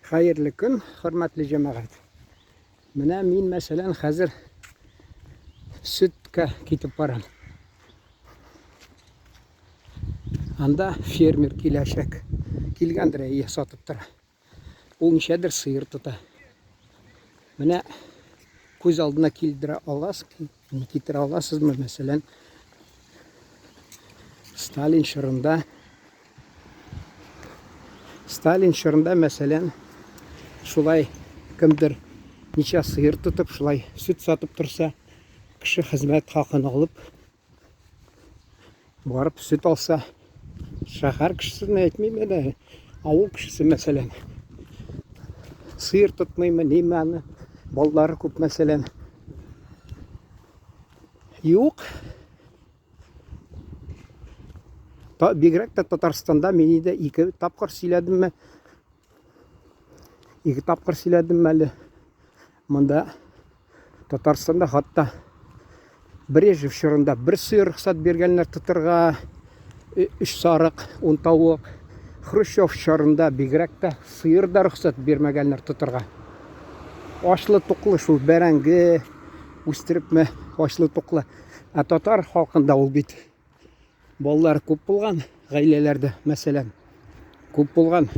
Hayırlı gün, hürmetli cemaat. Mine min mesela hazır sütka kitip baram. Anda fermer kilaşak. Kilgandır iyi satıp tura. O nişedir sıyır tuta. Mine көз алдына келдіре аласыз, кетіре аласыз mı mesela? Stalin şırında mesela şulay kimdir neçe sıyır tutup şulay süt satıp tursa kişi hizmet hakkını alıp barıp süt alsa şehir kişisini etmeyeyim de avul kişisi mesela sıyır tutmayayım neyim balları kup mesela yok. Bigrak da Tatarstan'da beni de iki tapkır siledim meli. Mında Tatarstan'da hatta Brejnev şırında bir sıyır ruhsat bergenler tuturga 3 sarık, 10 tavuk. Хрущев şırında bigrak da sıyır da ruhsat bermegenler tuturga. Aşlı tuklu şul berengi üstürüp mü aşlı tuklu. Tatar halkında ol bit. Балалар көп болған ғаилелерді мәселен көп болған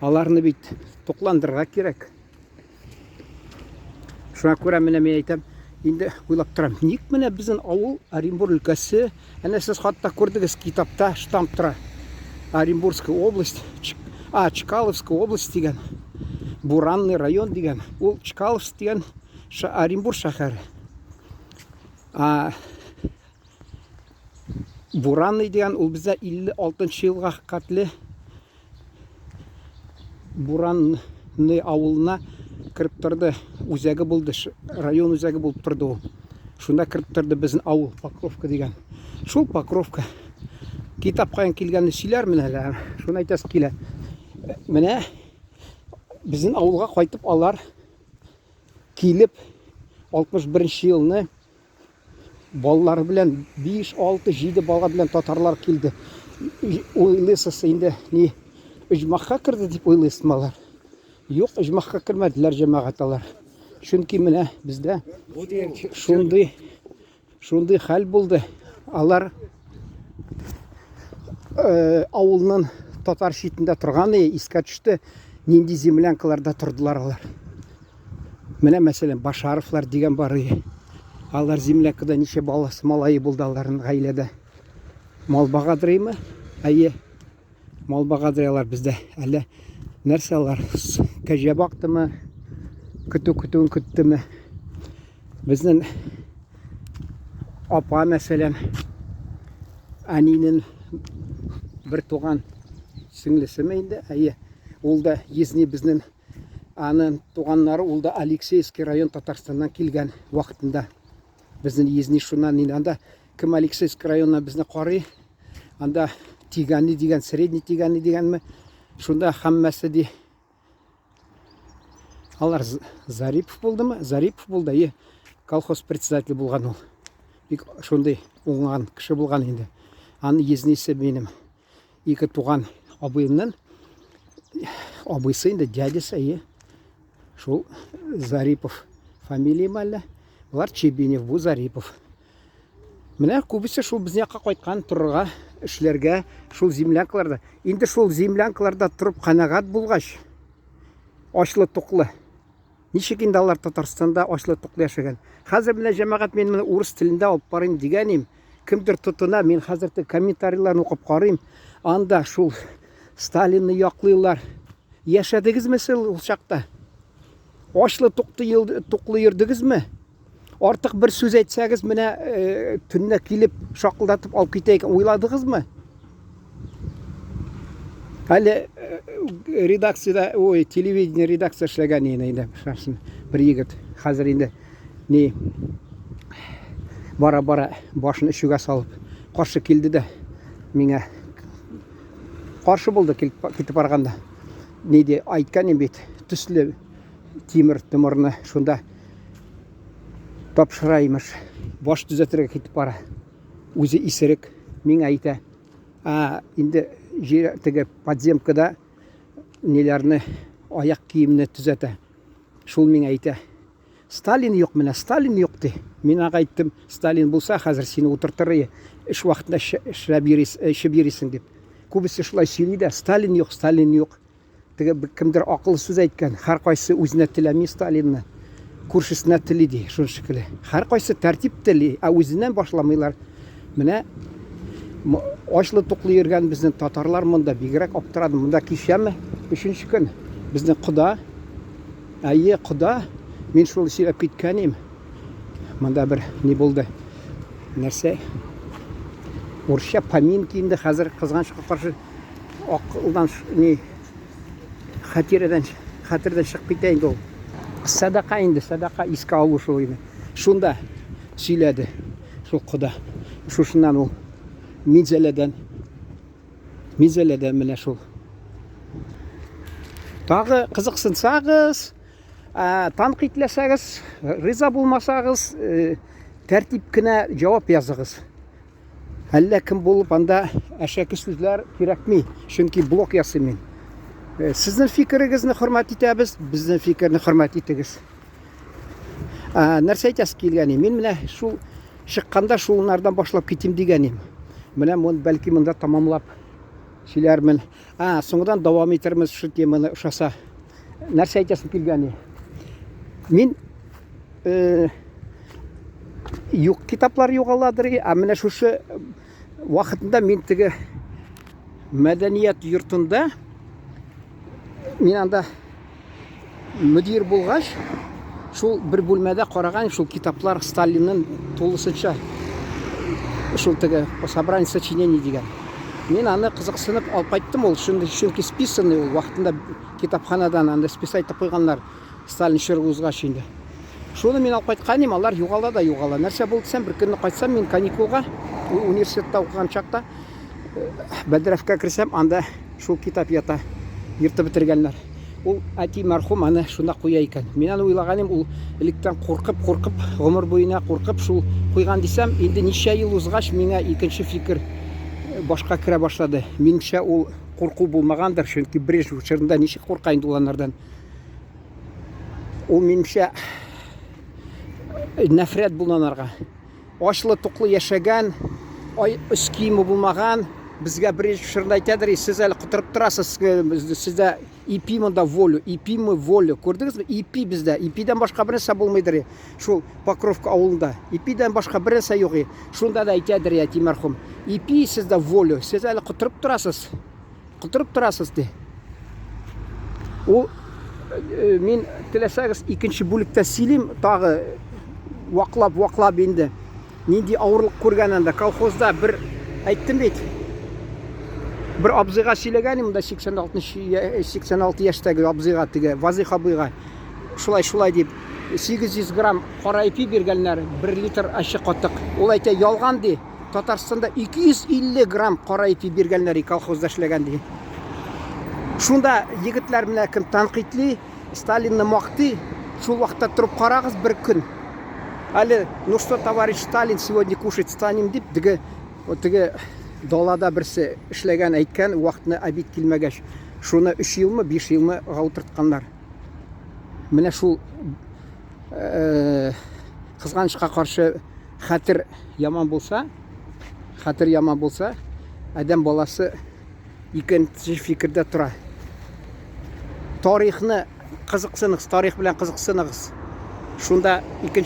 аларны бит тоқландырға керек. Шуңа күрә менә мен әйтәм, инде уйлап торам, ник менә безнең авыл Оренбур өлкәсе, әнә сез хатта күрдегез китапта штамп тора. Оренбургская область, Чкаловская область дигән, Буранный район дигән. Ул Чкаловск дигән Оренбур шәһәре. Буранный деген ул бездә 56 елга хакыйкатьле Буранный авылына кирип торды. Үзәге булды, район үзәге булып торды ул. Шунда кирип торды безнең авыл Покровка дигән. Шул Покровка китапка килгәнне сөйләр менә, шуны әйтәс килә. Менә безнең авылга кайтып алар килеп 61 елны балалар белән 5, 6, 7 бала белән татарлар килде. Уйлыйсыз инде ни иҗмахка кирде дип уйлыйсызмы алар? Юк, иҗмахка кирмәделәр җәмәгать алар. Чөнки менә бездә шундый хәл булды. Алар авылның татар читендә торган искә төште, нинди землянкаларда тордылар алар. Менә мәсәлән Башаровлар дигән бар. Алар землякада ничә баласы малайы булды аларның гаиләдә. Мал багадырымы? Әйе. Мал багадыралар бездә. Әле нәрсә алар? Кәҗә бактымы? Көтүен көттеме? Безнең апа мәсәлән әнинең бер туган сеңлесеме инде? Әйе. Ул да езни безнең аның туганнары, ул да Алексеевский район Татарстаннан килгән вакытында. Безнең езни шуннан инде анда кем Алексеевский районна безне карый. Анда Тигәнни дигән, средний Тигәнни дигәнме? Шунда һәммәсе ди. Алар Зарипов булдымы? Зарипов булды. Колхоз председатель булган ул. Бик шундый уңган кеше булган инде. Аны езнисе минем ике туган абыйымның абыйсы инде дядясы. Шул Зарипов фамилия мәллә. Булар Чебинев, бу Зарипов. Менә күбесе шул безнең якка кайткан торырга, эшләргә, шул землянкаларда. Инде шул землянкаларда турып канагат булгач, ачлы туклы. Ничек инде алар Татарстанда ачлы туклы яшәгән. Хәзер менә җәмәгать мен моны урыс телендә алып барыйм дигәнем. Кемдер тотына, мен хәзер комментарийларны укып карыйм. Анда шул Сталинны яклыйлар. Яшәдегезме ул чакта? Ачлы туклы йөрдегезме? Артык бер сүз әйтсәгез, менә төнне килеп шакылдатып алып китәйек, уйладыгызмы? Әле редакциядә, телевидение редакция эшләгән инде, бер егет. Хәзер инде ни бара-бара башын ишүгә салып, каршы килде дә миңа каршы булды китеп барганда. Ни ди айткан бит, төсле тимер тымырны шунда тапшыраймыш. Баш төзәтергә китеп бара. Үзе исерек миңа әйтә. Инде теге подземкада неләрне аяқ киіміне түзәтә. Шул миңа әйтә. Сталин юк менә, Сталин юк ди. Мин аңа әйттем, Сталин булса, хәзер сине утыртыр, эш вакытында эшеп йөрисең дип. Күбесе шулай сөйли дә, Сталин юк, Сталин юк. Теге кемдер акыллы сүз әйткән, һәр кайсы үзенә теләми Сталинны, күршесенә тели ди, шул шикелле. Һәр кайсы тәртип тели, ә үзеннән башламыйлар. Менә ачлы туклы йөргән безнең татарлар монда бигрәк аптырады. Монда кичәме, 3нче көн безнең кода, әйе кода, мин шул сөйләп киткән идем. Монда бер ни булды? Нәрсә? Урысча поминки инде хәзер кызганычка каршы акылдан ни хәтердән чыгып китә инде ул. Садака инде, садака искә алу шул инде. Шунда сөйләде шул кода. Шушыннан ул мизәләдән менә шул. Тагы кызыксынсагыз, танкыйтьләсәгез, риза булмасагыз, тәртип кенә җавап языгыз. Әллә кем булып анда әшәке сүзләр кирәкми, чөнки блок ясыйм мин. Сезнең фикерегезне хөрмәт итәбез, безнең фикерне хөрмәт итегез. Нәрсә әйтәс килгән идем? Мин менә шул чыкканда шулардан башлап китим дигән идем. Менә моны бәлки монда тамамлап сөйләрмен. Соңдан дәвам итермез шу теманы ошаса. Нәрсә әйтәсем килгән идем? Мин юк китаплар югаладыр, менә шушы вакытында мин теге мәдәният йортында мин анда мөдир булгач, шул бер бүлмәдә караган шул китаплар Сталинның тулысынча шул теге собрание сочинений дигән. Мин аны кызыксынып алып кайттым, ул чөнки списанный ул вакытында китапханадан анда списать итеп куйганнар Сталин чоры узгач инде. Шуны мин алып кайткан идем, алар югала да югала. Нәрсә булды дисәм, бер көнне кайтсам, мин каникулга университетта укыган чакта Бәдрәфкә керсәм, анда шул китап ята, йөртеп бетергәннәр. Ул әти мәрхүм аны шунда куя икән. Мин аны уйлаганым, ул электән куркып, гомер буена куркып шул куйган дисәм, инде ничә ел узгач миңа икенче фикер башка керә башлады. Минемчә ул курку булмагандыр, чөнки Брежнев чорында ничек курка инде улардан. Ул минемчә нәфрәт булганнарга. Ачлы туклы яшәгән, үз киеме булмаган, безгә Брежнев чорында әйтәдер, сез әле кутырып торасыз, сездә ипи монда волю, ипи мы волю. Күрдегезме? Ипи бездә, ипидән башка бернәрсә булмыйдыр. Шул Покровка авылында ипидән башка бернәрсә юк. Шунда да әйтәдер әти мәрхүм. Ипи сездә волю, сез әле кутырып торасыз ди. Ул мин теләсәгез икенче бүлектә сөйлим, тагы ваклап инде. Нинди авырлык күргәнендә колхозда бер әйттем бит. Бер абзыйга сөйләгән идем, 86 яшьтәге абзыйга, теге Вазих абыйга. Шулай дип 800 грамм кара ипи биргәннәр, 1 литр ачы катык. Ул әйтә, ялган ди. Татарстанда 250 грамм кара ипи биргәннәр колхозда эшләгән ди. Шунда егетләр менә кем танкыйтли, Сталинны мактый, шул вакытта турып карагыз бер көн. Әле, ну что, товарищ Сталин, сегодня кушать станем дип, теге далада берсе эшләгән әйткән, вакытны обид килмәгәч, шуны 3 елмы, 5 елмы гаутыртканнар. Менә шул кызганычка каршы хәтер яман булса, адәм баласы икенче фикердә тора. Тарихны кызыксыныгыз, тарих белән кызыксыныгыз. Шунда икенче